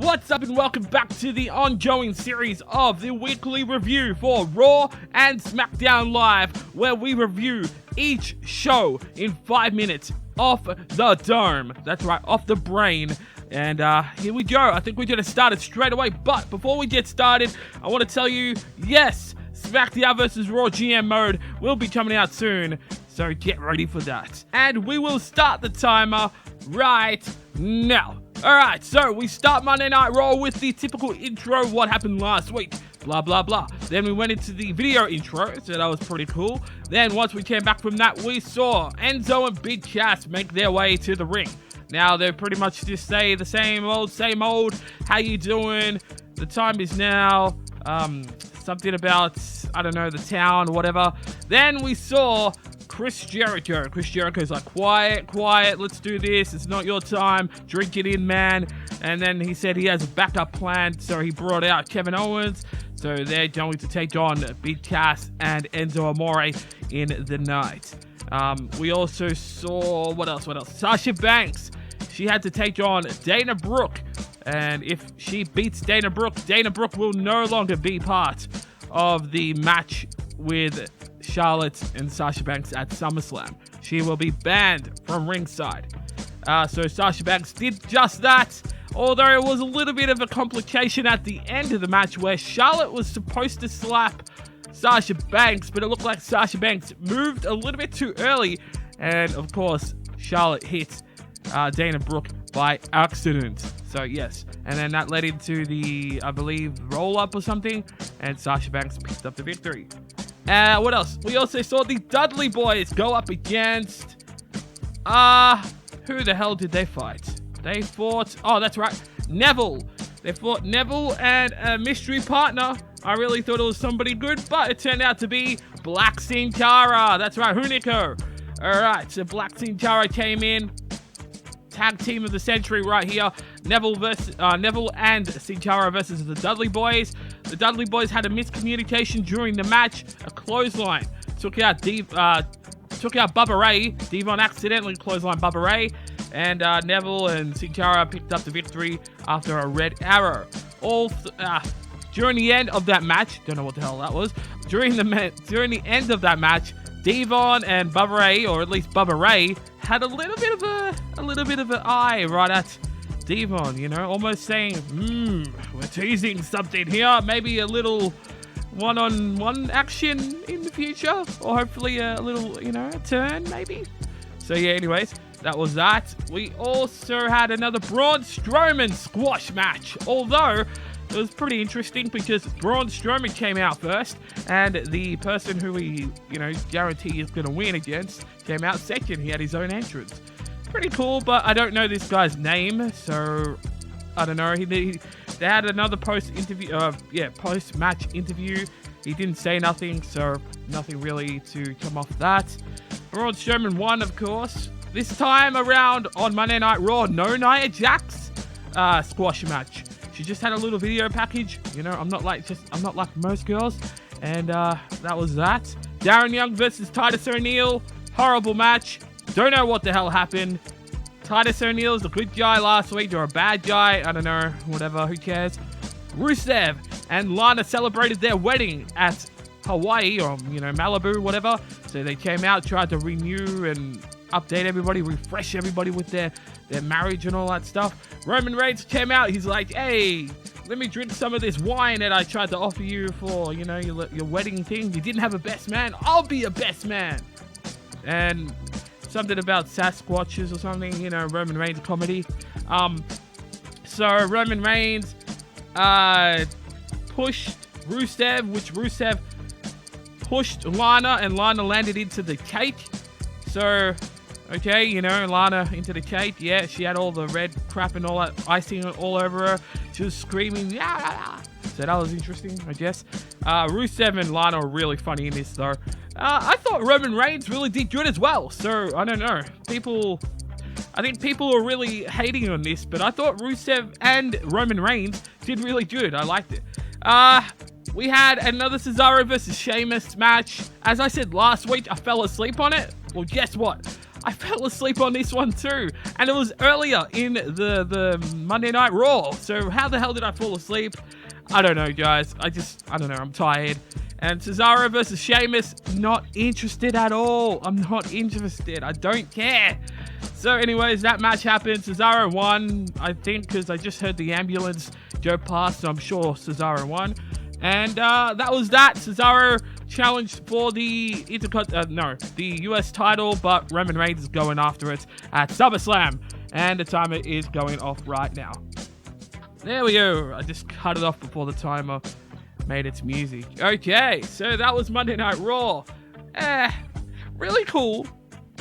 What's up and welcome back to the ongoing series of the weekly review for Raw and SmackDown Live, where we review each show in 5 minutes off the dome. That's right, off the brain. And here we go. I think we're going to start it straight away. But before we get started, I want to tell you, yes, SmackDown vs. Raw GM mode will be coming out soon. So get ready for that. And we will start the timer right now. Alright, so we start Monday Night Raw with the typical intro, what happened last week, blah blah blah. Then we went into the video intro, so that was pretty cool. Then once we came back from that, we saw Enzo and Big Cass make their way to the ring. Now they're pretty much just say the same old, how you doing? The time is now, something about, I don't know, the town or whatever. Then we saw Chris Jericho. Chris Jericho's like, quiet, let's do this. It's not your time. Drink it in, man. And then he said he has a backup plan, so he brought out Kevin Owens. So they're going to take on Big Cass and Enzo Amore in the night. We also saw, what else? Sasha Banks. She had to take on Dana Brooke. And if she beats Dana Brooke will no longer be part of the match with Charlotte and Sasha Banks at SummerSlam. She will be banned from ringside. So Sasha Banks did just that, although it was a little bit of a complication at the end of the match where Charlotte was supposed to slap Sasha Banks, but it looked like Sasha Banks moved a little bit too early, and of course Charlotte hit Dana Brooke by accident. So yes, and then that led into the, I believe, roll-up or something, and Sasha Banks picked up the victory. What else? We also saw the Dudley Boyz go up against, who the hell did they fight? They fought, oh, that's right, Neville. They fought Neville and a mystery partner. I really thought it was somebody good, but it turned out to be Black Sin Cara. That's right, Hunico. Alright, so Black Sin Cara came in. Tag team of the century right here. Neville and Sin Cara versus the Dudley Boyz. The Dudley Boyz had a miscommunication during the match. A clothesline took out Bubba Ray. Devon accidentally clotheslined Bubba Ray, and Neville and Sin Cara picked up the victory after a red arrow. During the end of that match, don't know what the hell that was. During the end of that match, Devon and Bubba Ray, or at least Bubba Ray, had a little bit of an eye right at Devon, you know, almost saying, we're teasing something here, maybe a little one-on-one action in the future, or hopefully a little, you know, a turn maybe. So yeah, anyways, that was that. We also had another Braun Strowman squash match, although it was pretty interesting because Braun Strowman came out first, and the person who we, you know, guarantee is going to win against came out second. He had his own entrance. Pretty cool, but I don't know this guy's name, so I don't know. They had another post-match interview. He didn't say nothing, so nothing really to come off that. Braun Strowman won, of course. This time around on Monday Night Raw, no Nia Jax squash match. She just had a little video package, you know. I'm not like most girls, and that was that. Darren Young versus Titus O'Neil, horrible match. Don't know what the hell happened. Titus O'Neil's a good guy last week, or a bad guy, I don't know, whatever, who cares. Rusev and Lana celebrated their wedding at Hawaii, or, you know, Malibu, whatever. So they came out, tried to renew and update everybody, refresh everybody with their marriage and all that stuff. Roman Reigns came out, he's like, hey, let me drink some of this wine that I tried to offer you for, you know, your wedding thing. You didn't have a best man, I'll be a best man. And something about Sasquatches or something, you know, Roman Reigns comedy. So Roman Reigns pushed Rusev, which Rusev pushed Lana, and Lana landed into the cake. So, okay, you know, Lana into the cake. Yeah, she had all the red crap and all that icing all over her. She was screaming, yeah. So that was interesting, I guess. Rusev and Lana are really funny in this, though. I thought Roman Reigns really did good as well. So, I don't know. I think people are really hating on this, but I thought Rusev and Roman Reigns did really good. I liked it. We had another Cesaro versus Sheamus match. As I said last week, I fell asleep on it. Well, guess what? I fell asleep on this one too. And it was earlier in the Monday Night Raw. So how the hell did I fall asleep? I don't know, guys. I don't know. I'm tired. And Cesaro versus Sheamus, not interested at all. I'm not interested. I don't care. So anyways, that match happened. Cesaro won, I think, because I just heard the ambulance go past, so I'm sure Cesaro won. And that was that. Cesaro challenged for the the US title, but Roman Reigns is going after it at SummerSlam. And the timer is going off right now. There we go. I just cut it off before the timer made its music. Okay, so that was Monday Night Raw. Really cool.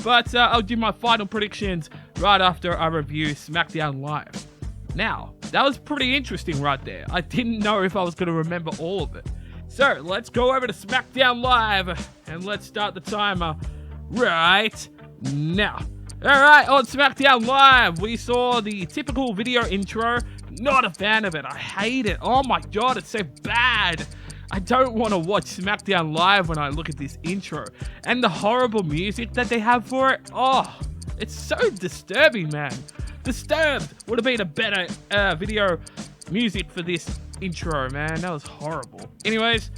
But I'll do my final predictions right after I review SmackDown Live. Now, that was pretty interesting right there. I didn't know if I was going to remember all of it. So, let's go over to SmackDown Live, and let's start the timer right now. Alright, on SmackDown Live, we saw the typical video intro. Not a fan of it. I hate it. Oh my god, it's so bad. I don't want to watch SmackDown Live when I look at this intro. And the horrible music that they have for it. Oh, it's so disturbing, man. Disturbed would have been a better video music for this intro, man. That was horrible. Anyways,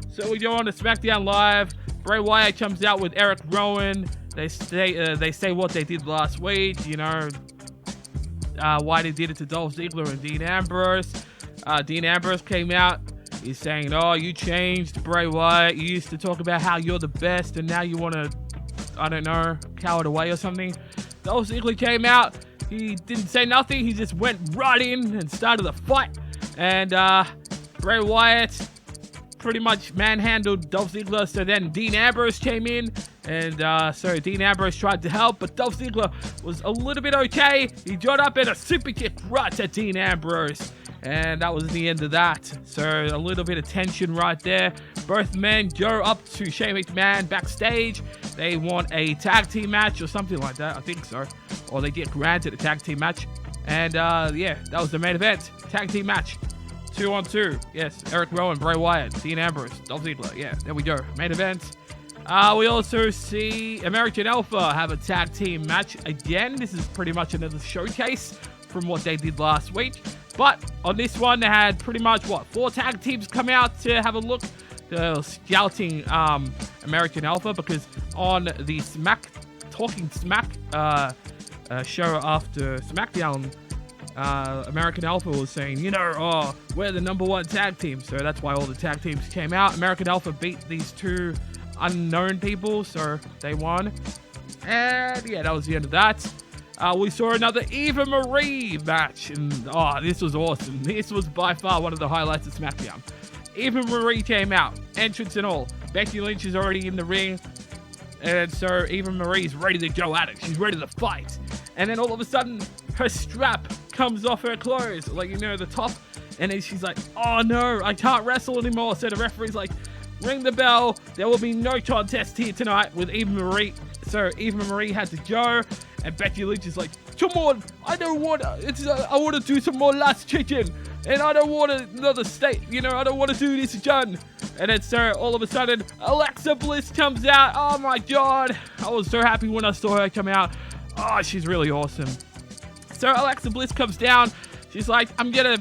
so we go on to SmackDown Live. Bray Wyatt comes out with Erick, Rowan. They say what they did last week, you know. Why they did it to Dolph Ziggler and Dean Ambrose. Dean Ambrose came out. He's saying, oh, you changed, Bray Wyatt. You used to talk about how you're the best, and now you want to, I don't know, cower it away or something. Dolph Ziggler came out. He didn't say nothing. He just went right in and started the fight. And Bray Wyatt pretty much manhandled Dolph Ziggler. So then Dean Ambrose came in. And so Dean Ambrose tried to help, but Dolph Ziggler was a little bit okay. He got up and a super kick right at Dean Ambrose. And that was the end of that. So a little bit of tension right there. Both men go up to Shane McMahon backstage. They want a tag team match or something like that. I think so. Or they get granted a tag team match. And yeah, that was the main event. Tag team match. 2-on-2. Yes, Erick Rowan, Bray Wyatt, Dean Ambrose, Dolph Ziggler. Yeah, there we go. Main event. We also see American Alpha have a tag team match again. This is pretty much another showcase from what they did last week. But on this one, they had pretty much, 4 tag teams come out to have a look. They're scouting American Alpha because on the Talking Smack show after SmackDown, American Alpha was saying, you know, oh, we're the #1 tag team. So that's why all the tag teams came out. American Alpha beat these 2 unknown people, so they won. And yeah, that was the end of that. We saw another Eva Marie match, and oh, this was awesome. This was by far one of the highlights of SmackDown. Eva Marie came out, entrance and all. Becky Lynch is already in the ring, and so Eva Marie's ready to go at it. She's ready to fight. And then all of a sudden, her strap comes off her clothes, like, you know, the top. And then she's like, oh no, I can't wrestle anymore. So the referee's like, ring the bell. There will be no contest here tonight with Eva Marie. So Eva Marie had to go, and Becky Lynch is like, come on, I don't want I want to do some more last chicken, and I don't want another state, you know, I don't want to do this again. And then so all of a sudden, Alexa Bliss comes out. Oh my god, I was so happy when I saw her come out. Oh, she's really awesome. So Alexa Bliss comes down. She's like, I'm gonna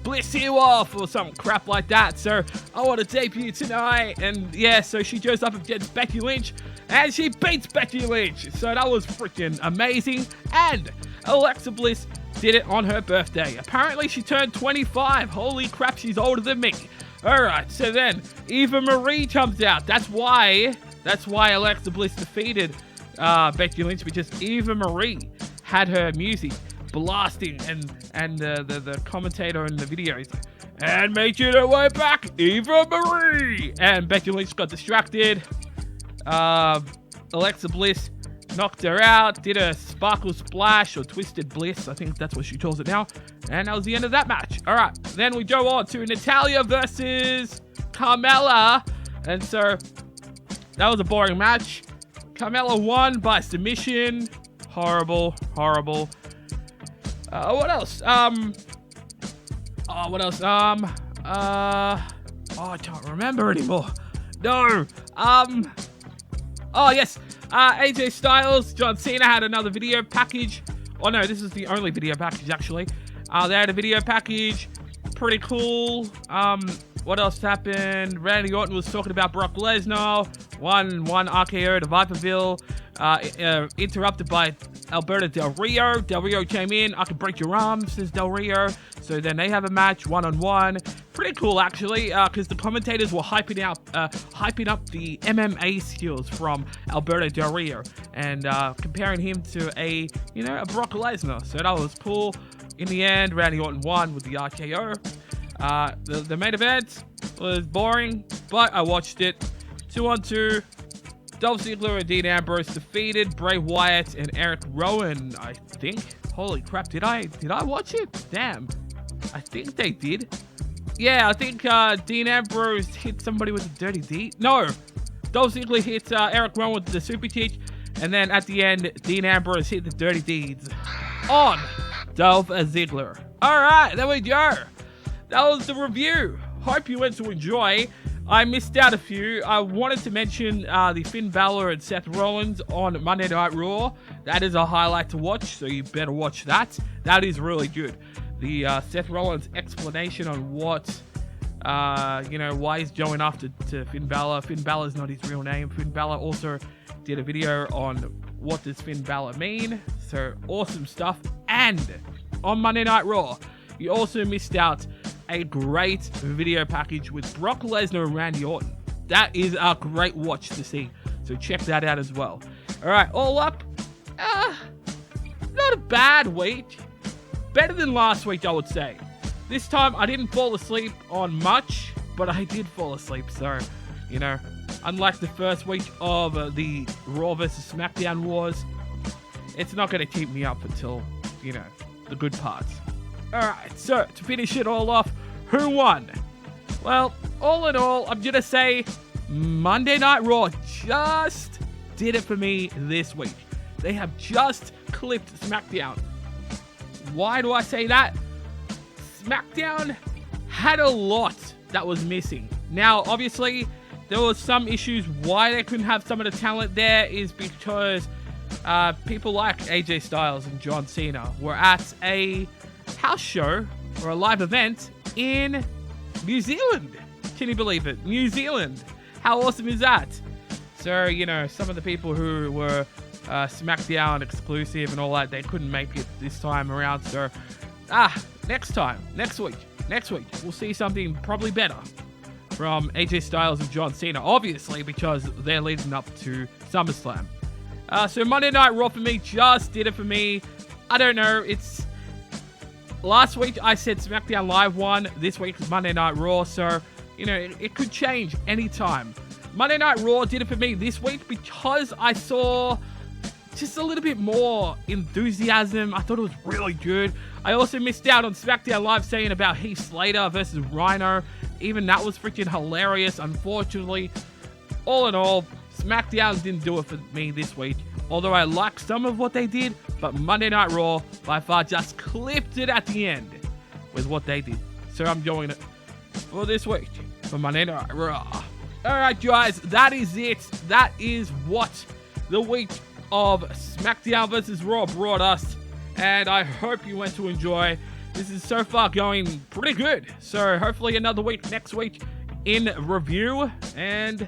bliss you off or some crap like that. So I want to debut tonight. And yeah, so she goes up against Becky Lynch and she beats Becky Lynch. So that was freaking amazing. And Alexa Bliss did it on her birthday. Apparently she turned 25. Holy crap, she's older than me. Alright, so then Eva Marie comes out. That's why Alexa Bliss defeated Becky Lynch, because Eva Marie had her music blasting, and the commentator in the video is like, and making her way back, Eva Marie. And Becky Lynch got distracted. Alexa Bliss knocked her out, did a sparkle splash or twisted bliss, I think that's what she calls it now. And that was the end of that match. Alright, then we go on to Natalya versus Carmella. And so that was a boring match. Carmella won by submission. Horrible. What else? I can't remember anymore. No. Oh, yes. AJ Styles, John Cena had another video package. Oh no, this is the only video package actually. They had a video package. Pretty cool. What else happened? Randy Orton was talking about Brock Lesnar. One RKO to Viperville. Interrupted by Alberto Del Rio. Del Rio came in. I can break your arms, says Del Rio. So then they have a match, one-on-one. Pretty cool, actually, because the commentators were hyping up the MMA skills from Alberto Del Rio and comparing him to a Brock Lesnar. So that was cool. In the end, Randy Orton won with the RKO. The main event was boring, but I watched it. 2-on-2. Dolph Ziggler and Dean Ambrose defeated Bray Wyatt and Erick Rowan, I think. Holy crap, did I watch it? Damn. I think they did. Yeah, I think Dean Ambrose hit somebody with a dirty D. No, Dolph Ziggler hit Erick Rowan with the super kick, and then at the end, Dean Ambrose hit the dirty deeds on Dolph Ziggler. Alright, there we go. That was the review. Hope you went to enjoy. I missed out a few. I wanted to mention the Finn Balor and Seth Rollins on Monday Night Raw. That is a highlight to watch, so you better watch that. That is really good. The Seth Rollins explanation on what, why he's going after to Finn Balor. Finn Balor's not his real name. Finn Balor also did a video on what does Finn Balor mean. So awesome stuff. And on Monday Night Raw, you also missed out a great video package with Brock Lesnar and Randy Orton. That is a great watch to see. So check that out as well. Alright, all up, not a bad week. Better than last week, I would say. This time, I didn't fall asleep on much, but I did fall asleep. So, unlike the first week of the Raw vs. SmackDown Wars, it's not going to keep me up until, the good parts. Alright, so to finish it all off, who won? Well, all in all, I'm going to say Monday Night Raw just did it for me this week. They have just clipped SmackDown. Why do I say that? SmackDown had a lot that was missing. Now, obviously, there was some issues why they couldn't have some of the talent there is because people like AJ Styles and John Cena were at a house show or a live event in New Zealand. Can you believe it? New Zealand. How awesome is that? So, some of the people who were SmackDown exclusive and all that, they couldn't make it this time around. So, next week, we'll see something probably better from AJ Styles and John Cena, obviously, because they're leading up to SummerSlam. So Monday Night Raw for me just did it for me. I don't know, last week I said SmackDown Live won, this week Monday Night Raw, so, it could change anytime. Monday Night Raw did it for me this week because I saw just a little bit more enthusiasm. I thought it was really good. I also missed out on SmackDown Live saying about Heath Slater versus Rhyno. Even that was freaking hilarious, unfortunately. All in all, SmackDown didn't do it for me this week. Although I liked some of what they did, but Monday Night Raw by far just clipped it at the end with what they did. So I'm doing it for this week for Monday Night Raw. Alright guys, that is it. That is what the week of SmackDown vs. Raw brought us. And I hope you went to enjoy. This is so far going pretty good. So hopefully another week next week in review. And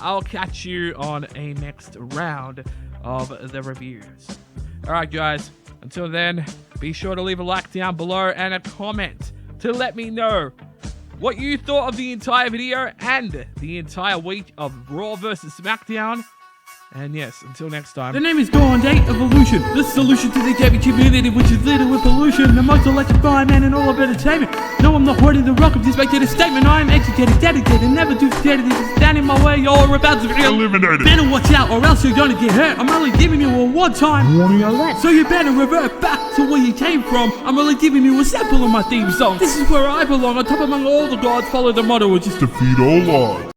I'll catch you on a next round of the reviews. Alright guys, until then, be sure to leave a like down below and a comment to let me know what you thought of the entire video and the entire week of Raw vs. SmackDown. And yes, until next time. The name is Golden Gate Evolution, the solution to the gaming community, which is littered with pollution. The most electrifying man in all of entertainment. No, I'm not hoarding the rock of this make it a statement. I am educated, dedicated, never too scared of this. Stand in my way, you're about to be eliminated. Better watch out, or else you're gonna get hurt. I'm only giving you a one-time warning alert, so you better revert back to where you came from. I'm only giving you a sample of my theme song. This is where I belong, on top among all the gods. Follow the motto, which is defeat all odds.